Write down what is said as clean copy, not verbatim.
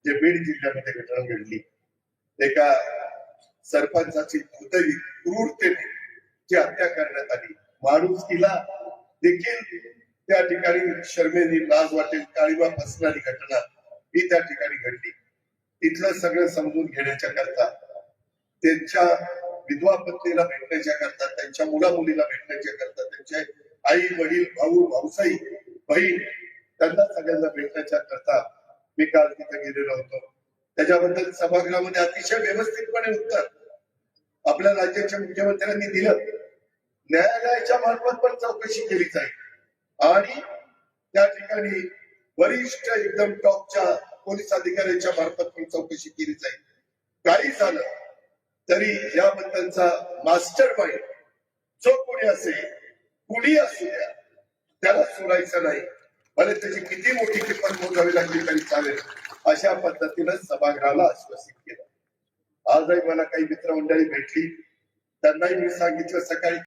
जे बीड जिल्ह्यामध्ये घटना घडली, एका सरपंचाची दुर्दैवी क्रूरतेने जी हत्या करण्यात आली, माणुसकीला देखील त्या ठिकाणी शर्मेने लाज वाटेल, काळीमा फसणारी घटना ही त्या ठिकाणी घडली. इथलं सगळं समजून घेण्याच्या करता, त्यांच्या विधवा पत्नीला भेटण्याच्या करता, त्यांच्या मुला मुलीला भेटण्याच्या करता, त्यांचे आई वडील भाऊ भाऊसाई बहीण त्यांना सगळ्यांना भेटण्याच्या करता मी काल तिथे गेलेलो होतो. त्याच्याबद्दल सभागृहामध्ये अतिशय व्यवस्थितपणे उत्तर आपल्या राज्याच्या मुख्यमंत्र्यांनी दिलं. न्यायालयाच्या मार्फत पण चौकशी केली जाईल आणि त्या ठिकाणी वरिष्ठ एकदम टॉपच्या पोलीस अधिकाऱ्यांच्या मार्फत पण चौकशी केली जाईल. काही झालं तरी याबद्दलचा मास्टर माइंड जो कोणी असेल, कुणी असू द्या, त्याला सोडायचं नाही. भले त्याची किती मोठी किंमत मोजावी लागली तरी चालेल, अशा पद्धतीनं सभागृहाला आश्वासित केलं. आजही मला काही मित्रमंडळी भेटली, त्यांनाही मी सांगितलं सकाळी